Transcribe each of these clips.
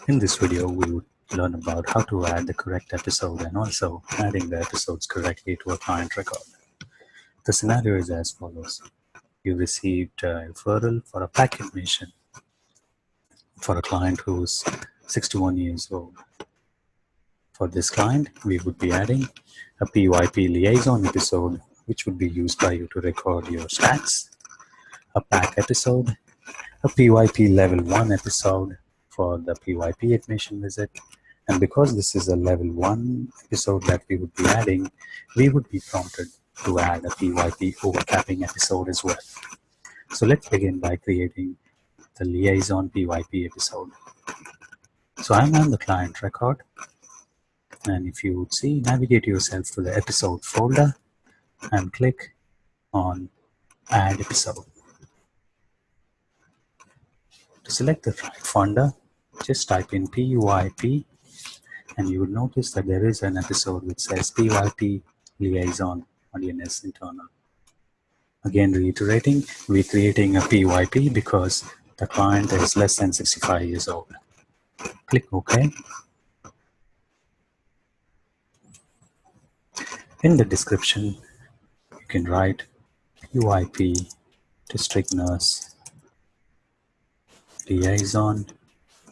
In this video, we would learn about how to add the correct episode and also adding the episodes correctly to a client record. The scenario is as follows. You received a referral for a PAC admission for a client who's 61 years old. For this client, we would be adding a PYP Liaison episode, which would be used by you to record your stats, a PAC episode, a PYP Level 1 episode for the PYP admission visit. And because this is a Level 1 episode that we would be adding, we would be prompted to add a PYP overcapping episode as well. So let's begin by creating the Liaison PYP episode. So I'm on the client record, and if you would see, navigate yourself to the episode folder and click on Add Episode. To select the right folder, just type in PYP, and you will notice that there is an episode which says PYP Liaison Audience Internal. Again, reiterating, we're creating a PYP because the client is less than 65 years old. Click OK. In the description, you can write PYP District Nurse Liaison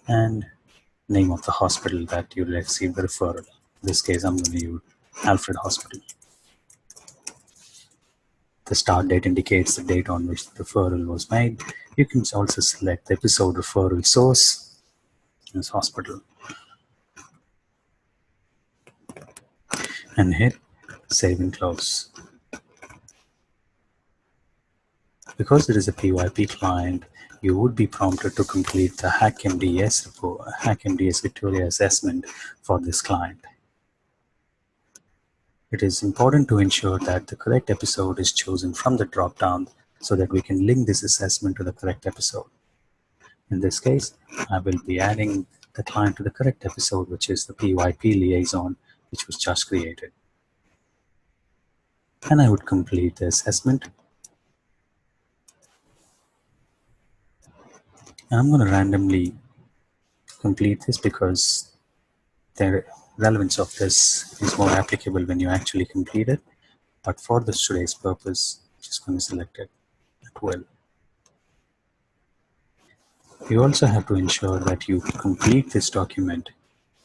and name of the hospital that you received the referral. In this case, I'm going to use Alfred Hospital. The start date indicates the date on which the referral was made. You can also select the episode referral source as hospital and hit Save and Close. Because it is a PYP client, you would be prompted to complete the HackMDS report, HackMDS Victoria assessment for this client. It is important to ensure that the correct episode is chosen from the drop-down so that we can link this assessment to the correct episode. In this case, I will be adding the client to the correct episode, which is the PYP Liaison, which was just created. And I would complete the assessment. And I'm going to randomly complete this because the relevance of this is more applicable when you actually complete it. But for this today's purpose, I'm just going to select it at will. You also have to ensure that you complete this document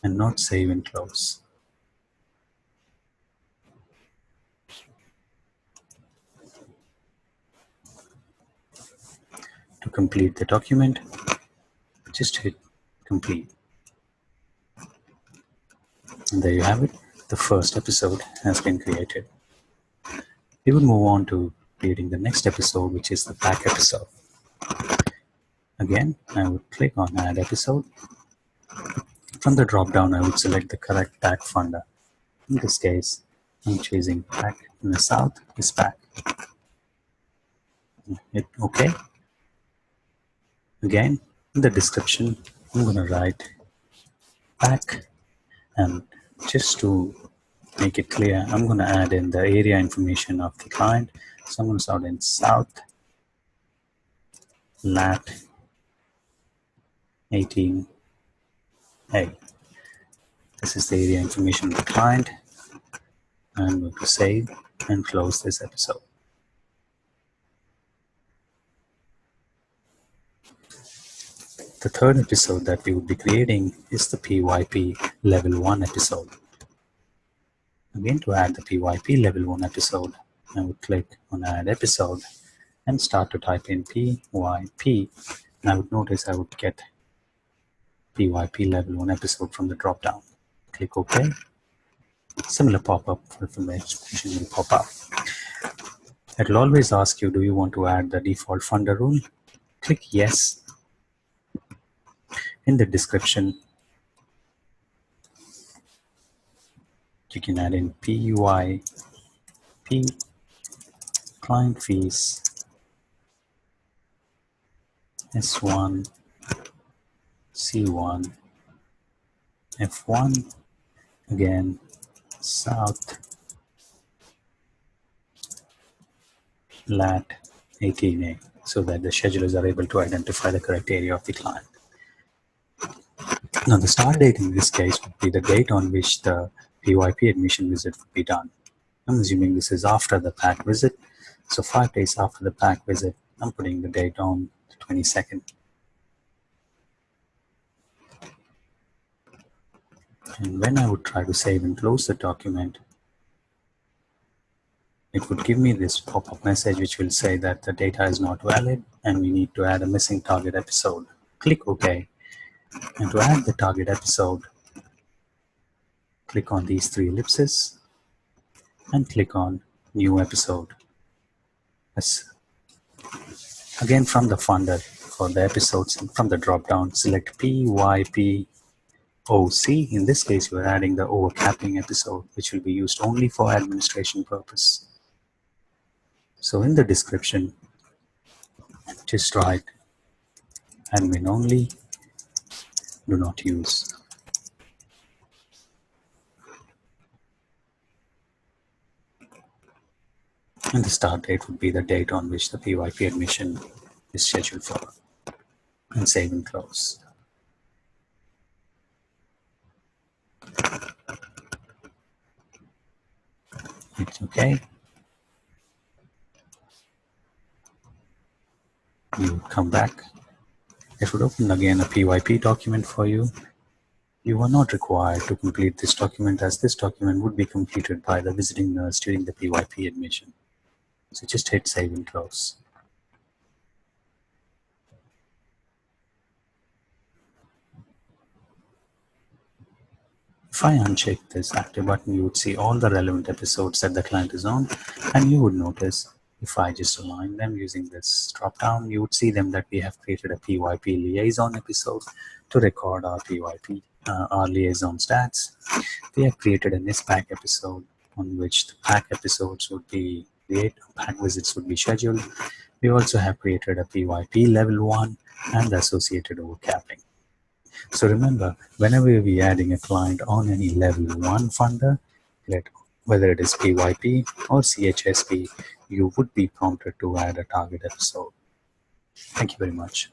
and not save and close. To complete the document, just hit complete. And there you have it. The first episode has been created. We will move on to creating the next episode, which is the PAC episode. Again, I would click on Add Episode. From the drop-down, I would select the correct PAC funder. In this case, I'm choosing PAC in the south is PAC. Hit OK. Again, in the description, I'm going to write PAC, and just to make it clear, I'm going to add in the area information of the client. So I'm going to start in South Lat 18A. This is the area information of the client. I'm going to save and close this episode. The third episode that we will be creating is the PYP Level 1 episode. Again, to add the PYP Level 1 episode, I would click on Add Episode and start to type in PYP. And I would notice I would get PYP Level 1 episode from the drop-down. Click OK. Similar pop-up information will pop up. It will always ask you, do you want to add the default funder rule? Click Yes. In the description, you can add in PYP client fees S1 C1 F1, again South Lat 18A, so that the schedulers are able to identify the correct area of the client. Now the start date in this case would be the date on which the PYP admission visit would be done. I'm assuming this is after the PAC visit. So 5 days after the PAC visit, I'm putting the date on the 22nd. And when I would try to save and close the document, it would give me this pop-up message which will say that the data is not valid and we need to add a missing target episode. Click OK. And to add the target episode, click on these 3 ellipses and click on New Episode. Again, from the funder for the episodes, from the drop-down, select PYPOC. In this case, you are adding the overcapping episode, which will be used only for administration purpose. So in the description, just write admin only, do not use. And the start date would be the date on which the PYP admission is scheduled for. And save and close. Hit OK. You would come back. It would open again a PYP document for you. You are not required to complete this document, as this document would be completed by the visiting nurse during the PYP admission. So just hit save and close. If I uncheck this active button, you would see all the relevant episodes that the client is on, and you would notice if I just align them using this drop down, you would see them that we have created a PYP Liaison episode to record our PYP, our Liaison stats. We have created an PAC episode on which the PAC episodes would be, the PAC visits would be scheduled. We also have created a PYP level 1 and the associated overcapping. So remember, whenever we are adding a client on any level 1 funder, whether it is PYP or CHSP, you would be prompted to add a target episode. Thank you very much.